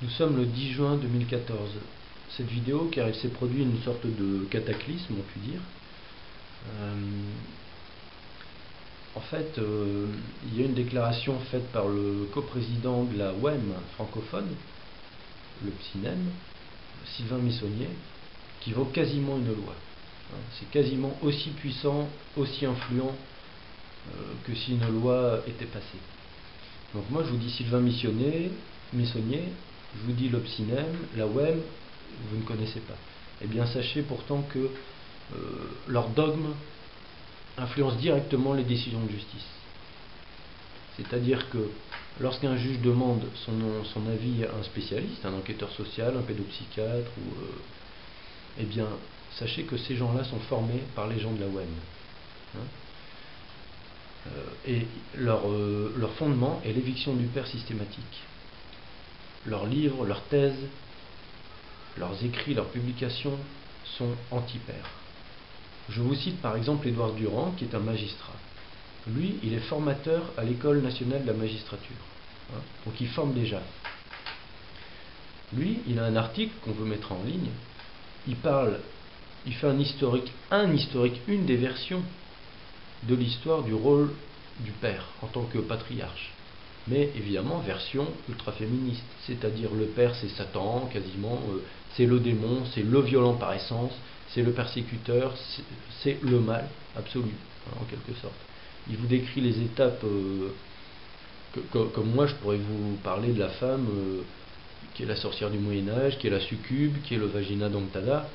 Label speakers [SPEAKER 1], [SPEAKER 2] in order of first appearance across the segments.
[SPEAKER 1] Nous sommes le 10 juin 2014. Cette vidéo, car il s'est produit une sorte de cataclysme, on peut dire. Il y a une déclaration faite par le coprésident de la WEM francophone, le PSINEM, Sylvain Missonnier, qui vaut quasiment une loi. C'est quasiment aussi puissant, aussi influent que si une loi était passée. Donc moi je vous dis Sylvain Missonnier, je vous dis le PSINEM, la WEM, vous ne connaissez pas. Eh bien sachez pourtant que leur dogme influence directement les décisions de justice. C'est-à-dire que lorsqu'un juge demande son avis à un spécialiste, un enquêteur social, un pédopsychiatre, eh bien sachez que ces gens-là sont formés par les gens de la WEM. Et leur fondement est l'éviction du père systématique. Leurs livres, leurs thèses, leurs écrits, leurs publications sont anti-père. Je vous cite par exemple Édouard Durand, qui est un magistrat. Lui, il est formateur à l'École nationale de la magistrature. Donc il forme déjà. Lui, il a un article qu'on veut mettre en ligne. Il fait un historique, une des versions de l'histoire du rôle du père en tant que patriarche. Mais évidemment, version ultra-féministe. C'est-à-dire le père, c'est Satan, quasiment. C'est le démon, c'est le violent par essence, c'est le persécuteur, c'est le mal absolu, en quelque sorte. Il vous décrit les étapes, comme moi je pourrais vous parler de la femme qui est la sorcière du Moyen-Âge, qui est la succube, qui est le vagina domptada.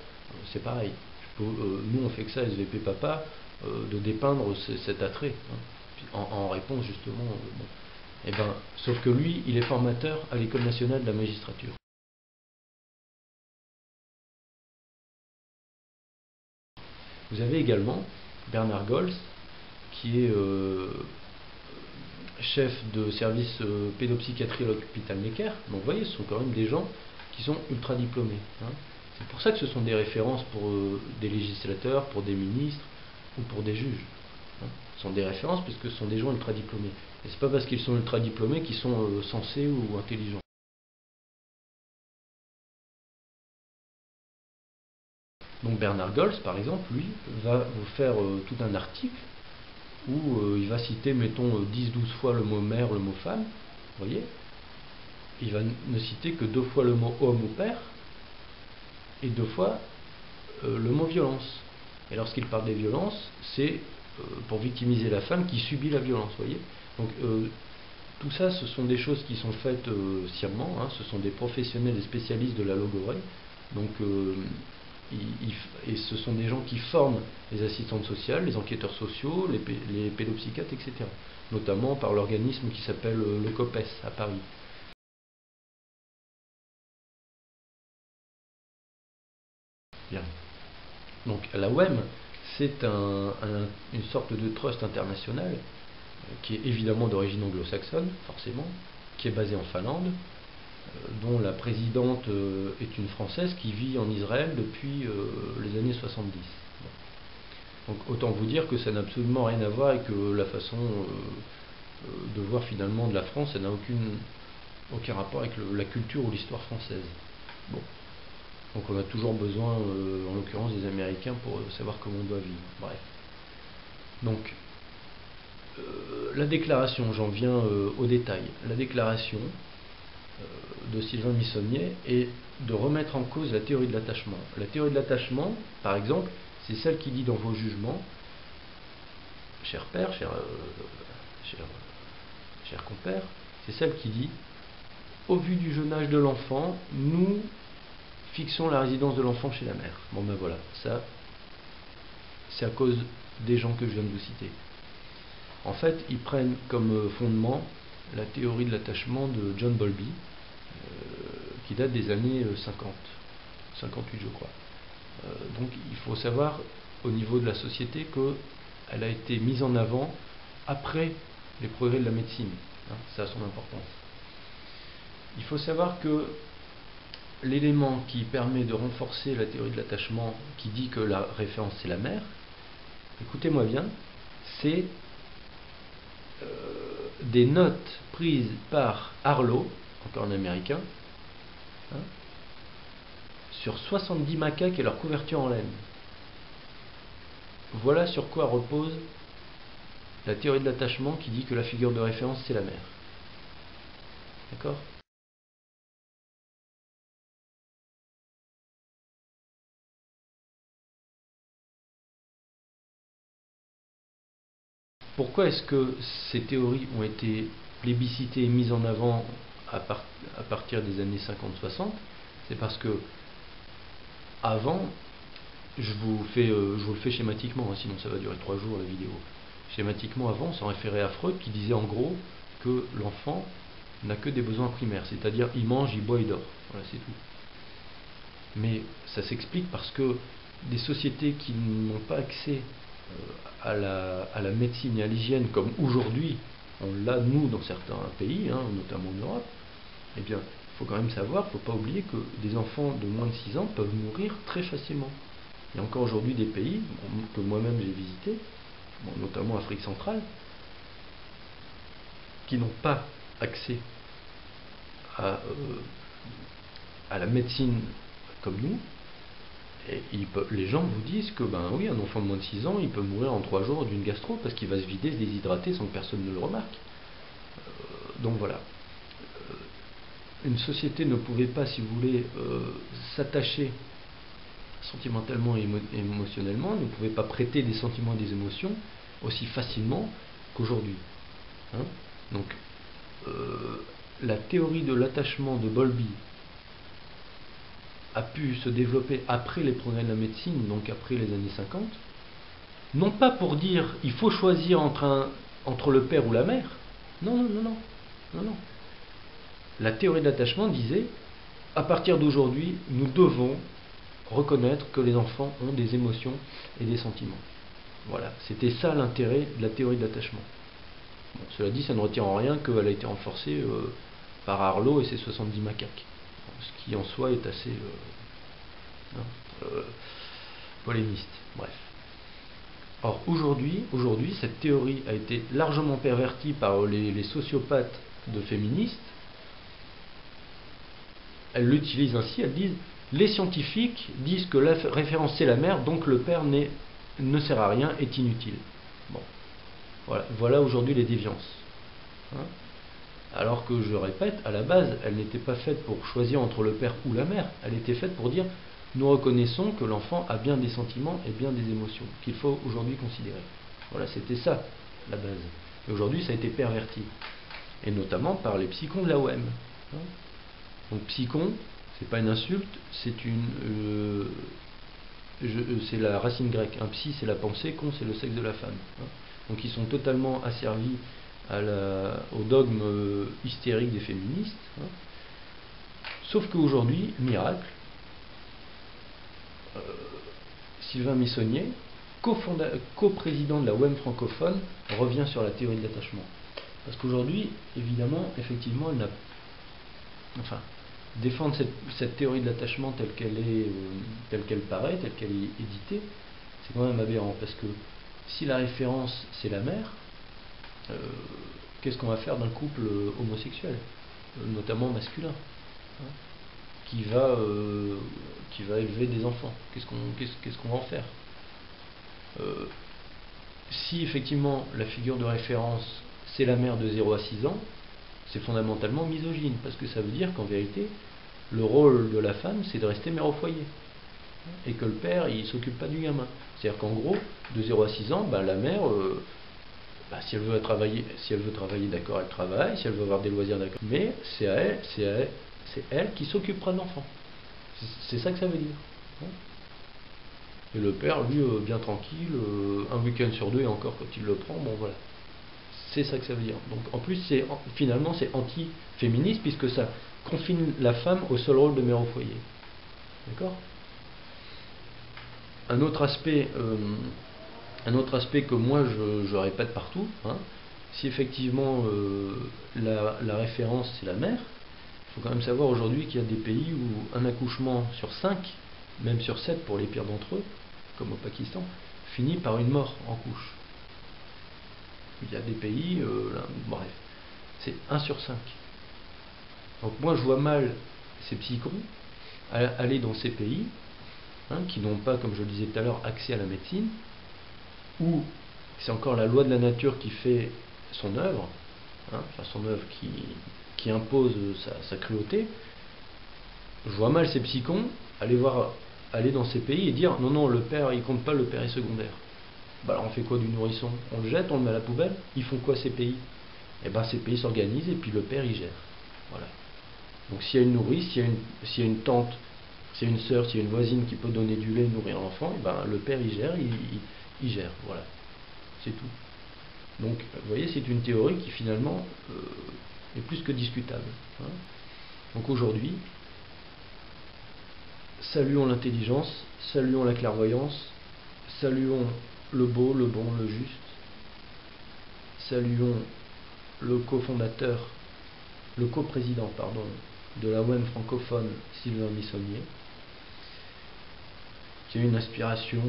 [SPEAKER 1] C'est pareil. Nous on fait que ça, SVP Papa, de dépeindre cet attrait, en réponse justement. Sauf que lui, il est formateur à l'École nationale de la magistrature. Vous avez également Bernard Gols, qui est chef de service pédopsychiatrie à l'hôpital Necker. Donc vous voyez, ce sont quand même des gens qui sont ultra diplômés. C'est pour ça que ce sont des références pour des législateurs, pour des ministres ou pour des juges. Ce sont des références puisque ce sont des gens ultra diplômés. Et c'est pas parce qu'ils sont ultra diplômés qu'ils sont sensés ou intelligents. Donc Bernard Gols, par exemple, lui, va vous faire tout un article où il va citer, mettons, 10-12 fois le mot mère, le mot femme, vous voyez. Il va ne citer que 2 fois le mot homme ou père, et 2 fois le mot violence. Et lorsqu'il parle des violences, c'est pour victimiser la femme qui subit la violence, vous voyez. Donc tout ça, ce sont des choses qui sont faites sciemment, ce sont des professionnels et spécialistes de la logorée. Donc et ce sont des gens qui forment les assistantes sociales, les enquêteurs sociaux, les pédopsychiatres, etc. Notamment par l'organisme qui s'appelle le COPES à Paris. Bien. Donc la WEM, c'est une sorte de trust international qui est évidemment d'origine anglo-saxonne, forcément, qui est basé en Finlande, dont la présidente est une Française qui vit en Israël depuis les années 70. Donc autant vous dire que ça n'a absolument rien à voir avec la façon de voir finalement de la France, ça n'a aucun rapport avec la culture ou l'histoire française. Bon. Donc on a toujours besoin, en l'occurrence des Américains, pour savoir comment on doit vivre. Bref. Donc la déclaration, j'en viens au détail. La déclaration de Sylvain Missonnier est de remettre en cause la théorie de l'attachement. La théorie de l'attachement, par exemple, c'est celle qui dit dans vos jugements, cher père, cher compère, c'est celle qui dit, au vu du jeune âge de l'enfant, nous fixons la résidence de l'enfant chez la mère. Bon ben voilà, ça, c'est à cause des gens que je viens de vous citer. En fait, ils prennent comme fondement la théorie de l'attachement de John Bowlby, qui date des années 50, 58 je crois. Donc il faut savoir au niveau de la société qu'elle a été mise en avant après les progrès de la médecine. Ça a son importance. Il faut savoir que l'élément qui permet de renforcer la théorie de l'attachement, qui dit que la référence c'est la mère, écoutez-moi bien, c'est des notes prises par Harlow, encore un américain, hein, sur 70 macaques et leur couverture en laine. Voilà sur quoi repose la théorie de l'attachement qui dit que la figure de référence c'est la mère. D'accord ? Pourquoi est-ce que ces théories ont été plébiscitées et mises en avant à partir des années 50-60 ? C'est parce que avant, je vous le fais schématiquement, hein, sinon ça va durer 3 jours la vidéo. Schématiquement avant, on s'en référait à Freud qui disait en gros que l'enfant n'a que des besoins primaires, c'est-à-dire il mange, il boit, il dort. Voilà, c'est tout. Mais ça s'explique parce que des sociétés qui n'ont pas accès à la médecine et à l'hygiène comme aujourd'hui on l'a nous dans certains pays, hein, notamment en Europe, eh bien il faut quand même savoir, il ne faut pas oublier que des enfants de moins de 6 ans peuvent mourir très facilement. Il y a encore aujourd'hui des pays que moi-même j'ai visités, notamment Afrique centrale, qui n'ont pas accès à la médecine comme nous. Et les gens vous disent que ben oui, un enfant de moins de 6 ans, il peut mourir en 3 jours d'une gastro parce qu'il va se vider, se déshydrater sans que personne ne le remarque. Donc voilà. Une société ne pouvait pas, si vous voulez, s'attacher sentimentalement et émotionnellement, ne pouvait pas prêter des sentiments et des émotions aussi facilement qu'aujourd'hui. Hein ? Donc, la théorie de l'attachement de Bowlby a pu se développer après les progrès de la médecine, donc après les années 50, non pas pour dire il faut choisir entre le père ou la mère. Non. La théorie de l'attachement disait à partir d'aujourd'hui, nous devons reconnaître que les enfants ont des émotions et des sentiments. Voilà, c'était ça l'intérêt de la théorie de l'attachement. Bon, cela dit, ça ne retient en rien qu'elle a été renforcée par Harlow et ses 70 macaques. Ce qui en soi est assez polémiste. Bref. Or, aujourd'hui, cette théorie a été largement pervertie par les sociopathes de féministes. Elles l'utilisent ainsi, elles disent les scientifiques disent que la référence c'est la mère, donc le père ne sert à rien, est inutile. Bon, voilà aujourd'hui les déviances. Hein ? Alors que je répète, à la base, elle n'était pas faite pour choisir entre le père ou la mère, elle était faite pour dire nous reconnaissons que l'enfant a bien des sentiments et bien des émotions qu'il faut aujourd'hui considérer. Voilà, c'était ça la base. Et aujourd'hui, ça a été perverti, et notamment par les psychons de la OM. Hein ? Donc psychon, c'est pas une insulte, c'est c'est la racine grecque. Un psy, c'est la pensée, con, c'est le sexe de la femme. Hein. Donc ils sont totalement asservis au dogme hystérique des féministes. Hein. Sauf qu'aujourd'hui, miracle, Sylvain Missonnier, coprésident de la OM francophone, revient sur la théorie de l'attachement. Parce qu'aujourd'hui, évidemment, effectivement, elle n'a... Enfin, défendre cette théorie de l'attachement telle qu'elle paraît, telle qu'elle est éditée, c'est quand même aberrant, parce que si la référence c'est la mère, qu'est-ce qu'on va faire d'un couple homosexuel, notamment masculin, hein, qui va élever des enfants? Qu'est-ce qu'on va en faire? Si effectivement la figure de référence c'est la mère de 0 à 6 ans, c'est fondamentalement misogyne, parce que ça veut dire qu'en vérité, le rôle de la femme, c'est de rester mère au foyer. Et que le père, il s'occupe pas du gamin. C'est-à-dire qu'en gros, de 0 à 6 ans, la mère, si elle veut travailler, d'accord, elle travaille, si elle veut avoir des loisirs, d'accord. Mais c'est elle qui s'occupera de l'enfant. C'est ça que ça veut dire. Et le père, lui, bien tranquille, un week-end sur 2, et encore quand il le prend, bon voilà. C'est ça que ça veut dire. Donc en plus, finalement, c'est anti-féministe puisque ça confine la femme au seul rôle de mère au foyer. D'accord ? Un autre aspect que moi je répète partout, hein, si effectivement la référence c'est la mère, il faut quand même savoir aujourd'hui qu'il y a des pays où un accouchement sur 5, même sur 7 pour les pires d'entre eux, comme au Pakistan, finit par une mort en couche. Il y a des pays, bref, c'est 1 sur 5. Donc moi je vois mal ces psychons aller dans ces pays qui n'ont pas, comme je le disais tout à l'heure, accès à la médecine, où c'est encore la loi de la nature qui fait son œuvre, enfin son œuvre qui impose sa cruauté. Je vois mal ces psychons aller dans ces pays et dire non, le père il compte pas, le père est secondaire. Bah alors on fait quoi du nourrisson? On le jette, on le met à la poubelle? Ils font quoi ces pays? Et ben ces pays s'organisent et puis le père il gère. Voilà. Donc s'il y a une nourrice, s'il y a une tante, s'il y a une sœur, s'il y a une voisine qui peut donner du lait, nourrir l'enfant, et ben le père il gère, il gère. Voilà. C'est tout. Donc vous voyez, c'est une théorie qui finalement est plus que discutable. Donc aujourd'hui, saluons l'intelligence, saluons la clairvoyance, saluons le beau, le bon, le juste, saluons le cofondateur, le coprésident, pardon, de la WEM francophone, Sylvain Missonnier, qui a une inspiration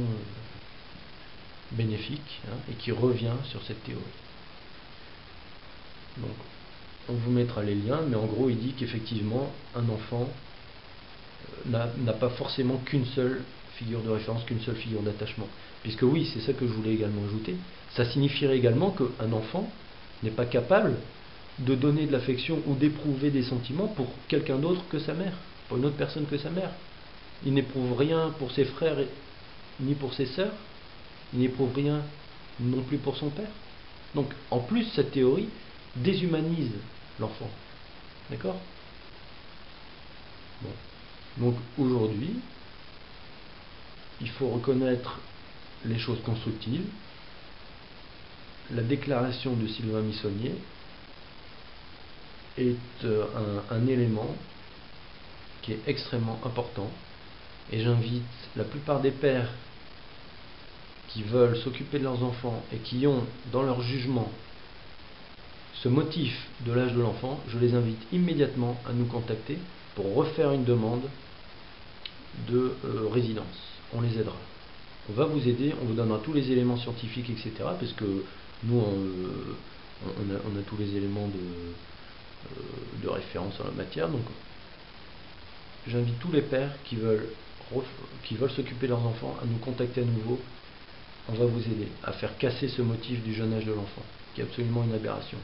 [SPEAKER 1] bénéfique et qui revient sur cette théorie. Donc, on vous mettra les liens, mais en gros, il dit qu'effectivement, un enfant n'a pas forcément qu'une seule figure de référence, qu'une seule figure d'attachement. Puisque oui, c'est ça que je voulais également ajouter, ça signifierait également qu'un enfant n'est pas capable de donner de l'affection ou d'éprouver des sentiments pour quelqu'un d'autre que sa mère, pour une autre personne que sa mère. Il n'éprouve rien pour ses frères ni pour ses sœurs, il n'éprouve rien non plus pour son père. Donc en plus, cette théorie déshumanise l'enfant. D'accord? Bon. Donc aujourd'hui, il faut reconnaître les choses constructives. La déclaration de Sylvain Missonnier est un élément qui est extrêmement important, et j'invite la plupart des pères qui veulent s'occuper de leurs enfants et qui ont dans leur jugement ce motif de l'âge de l'enfant, je les invite immédiatement à nous contacter pour refaire une demande de résidence. On les aidera. On va vous aider, on vous donnera tous les éléments scientifiques, etc. Parce que nous, on a tous les éléments de référence en la matière. Donc, j'invite tous les pères qui veulent s'occuper de leurs enfants à nous contacter à nouveau. On va vous aider à faire casser ce motif du jeune âge de l'enfant, qui est absolument une aberration.